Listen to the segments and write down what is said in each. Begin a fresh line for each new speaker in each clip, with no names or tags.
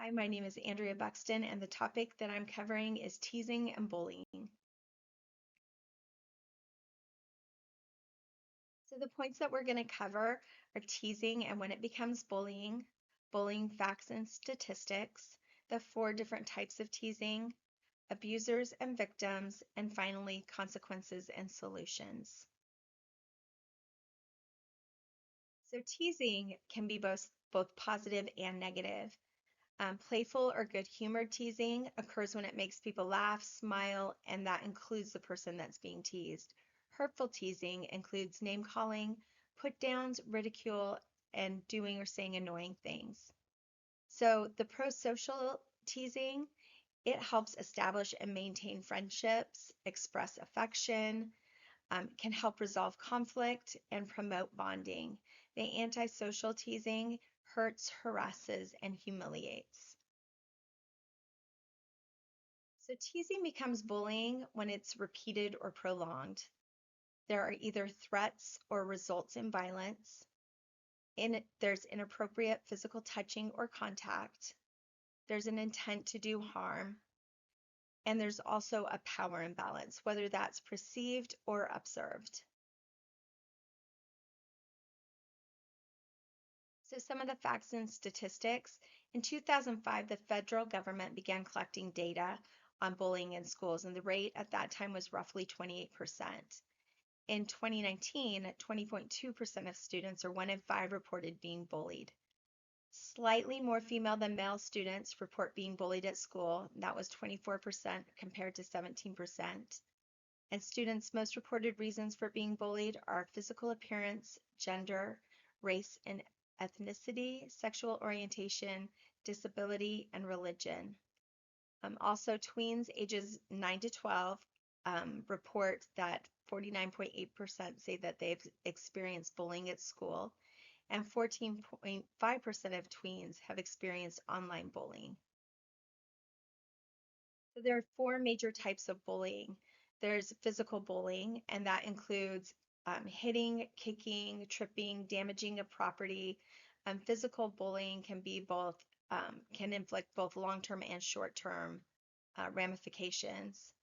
Hi, my name is Andrea Buxton, and the topic that I'm covering is teasing and bullying. So the points that we're going to cover are teasing and when it becomes bullying, bullying facts and statistics, the four different types of teasing, abusers and victims, and finally, consequences and solutions. So teasing can be both positive and negative. Playful or good-humored teasing occurs when it makes people laugh, smile, and that includes the person that's being teased. Hurtful teasing includes name-calling, put-downs, ridicule, and doing or saying annoying things. So the pro-social teasing, it helps establish and maintain friendships, express affection, can help resolve conflict, and promote bonding. The antisocial teasing hurts, harasses, and humiliates. So teasing becomes bullying when it's repeated or prolonged. There are either threats or results in violence. There's inappropriate physical touching or contact. There's an intent to do harm. And there's also a power imbalance, whether that's perceived or observed. So some of the facts and statistics. In 2005, the federal government began collecting data on bullying in schools, and the rate at that time was roughly 28%. In 2019, 20.2% of students, or 1 in 5, reported being bullied. Slightly more female than male students report being bullied at school. That was 24% compared to 17%. And students' most reported reasons for being bullied are physical appearance, gender, race and ethnicity, sexual orientation, disability, and religion. Also, tweens ages 9 to 12 report that 49.8% say that they've experienced bullying at school, and 14.5% of tweens have experienced online bullying. So there are four major types of bullying. There's physical bullying, and that includes hitting, kicking, tripping, damaging of property. Physical bullying can be both can inflict both long-term and short-term ramifications.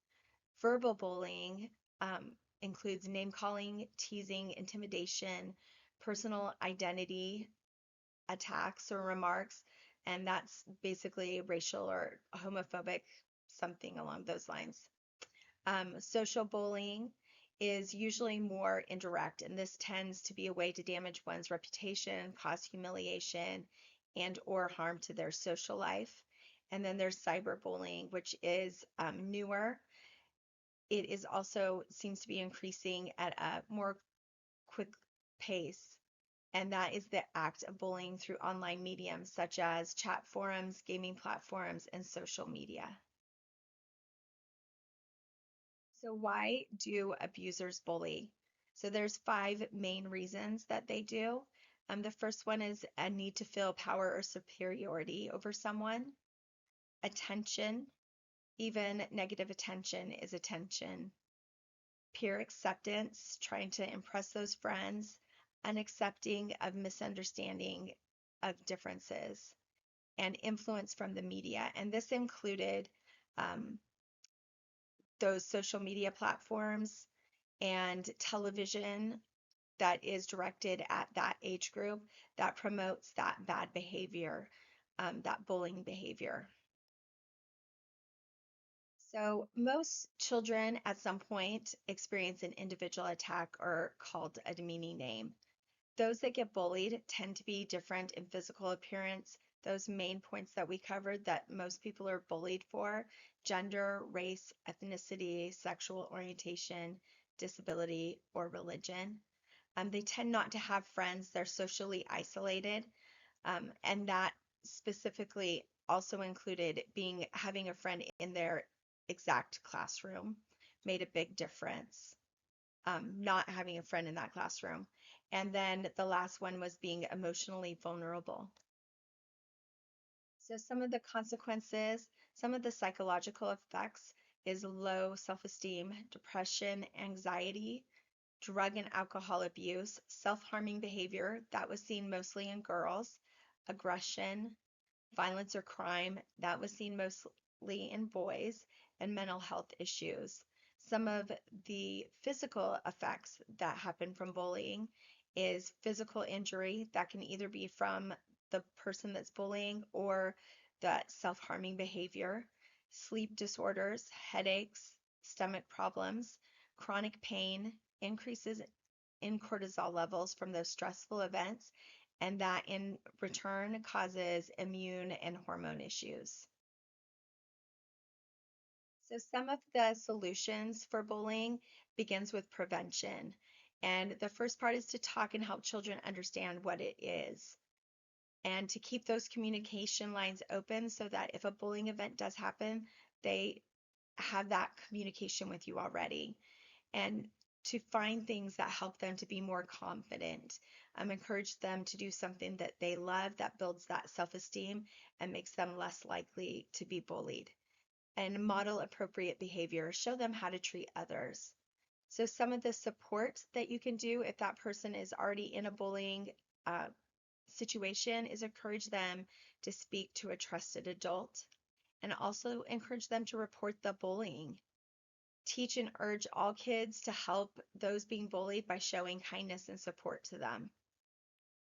Verbal bullying includes name calling, teasing, intimidation, personal identity attacks or remarks, and that's basically racial or homophobic, something along those lines. Social bullying is usually more indirect, and this tends to be a way to damage one's reputation, cause humiliation, and or harm to their social life. And then there's cyberbullying, which is newer. It is also seems to be increasing at a more quick pace, and that is the act of bullying through online mediums such as chat forums, gaming platforms, and social media. So why do abusers bully? So there's 5 main reasons that they do. The first one is a need to feel power or superiority over someone. Attention, even negative attention is attention. Peer acceptance, trying to impress those friends. Unaccepting of misunderstanding of differences. And influence from the media. And this included those social media platforms and television that is directed at that age group that promotes that bad behavior, that bullying behavior. So most children at some point experience an individual attack or called a demeaning name. Those that get bullied tend to be different in physical appearance. Those main points that we covered that most people are bullied for: gender, race, ethnicity, sexual orientation, disability, or religion. They tend not to have friends. They're socially isolated. And that specifically also included having a friend in their exact classroom made a big difference. Not having a friend in that classroom. And then the last one was being emotionally vulnerable. So some of the consequences, some of the psychological effects is low self-esteem, depression, anxiety, drug and alcohol abuse, self-harming behavior that was seen mostly in girls, aggression, violence or crime, that was seen mostly in boys, and mental health issues. Some of the physical effects that happen from bullying is physical injury that can either be from the person that's bullying or that self-harming behavior, sleep disorders, headaches, stomach problems, chronic pain, increases in cortisol levels from those stressful events, and that in return causes immune and hormone issues. So some of the solutions for bullying begins with prevention. And the first part is to talk and help children understand what it is, and to keep those communication lines open so that if a bullying event does happen, they have that communication with you already. And to find things that help them to be more confident. Encourage them to do something that they love that builds that self-esteem and makes them less likely to be bullied. And model appropriate behavior. Show them how to treat others. So some of the support that you can do if that person is already in a bullying uh, situation is encourage them to speak to a trusted adult, and also encourage them to report the bullying. Teach and urge all kids to help those being bullied by showing kindness and support to them.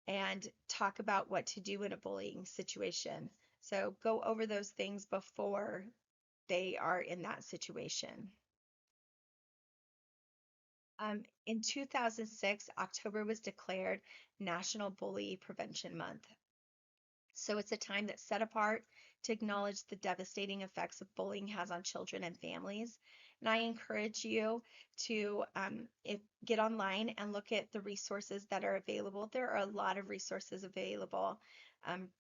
And talk about what to do in a bullying situation. So go over those things before they are in that situation. In 2006, October was declared National Bully Prevention Month. So it's a time that's set apart to acknowledge the devastating effects of bullying has on children and families. And I encourage you to get online and look at the resources that are available. There are a lot of resources available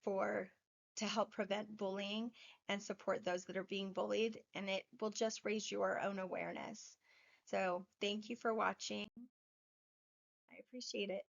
for to help prevent bullying and support those that are being bullied, and it will just raise your own awareness. So thank you for watching. I appreciate it.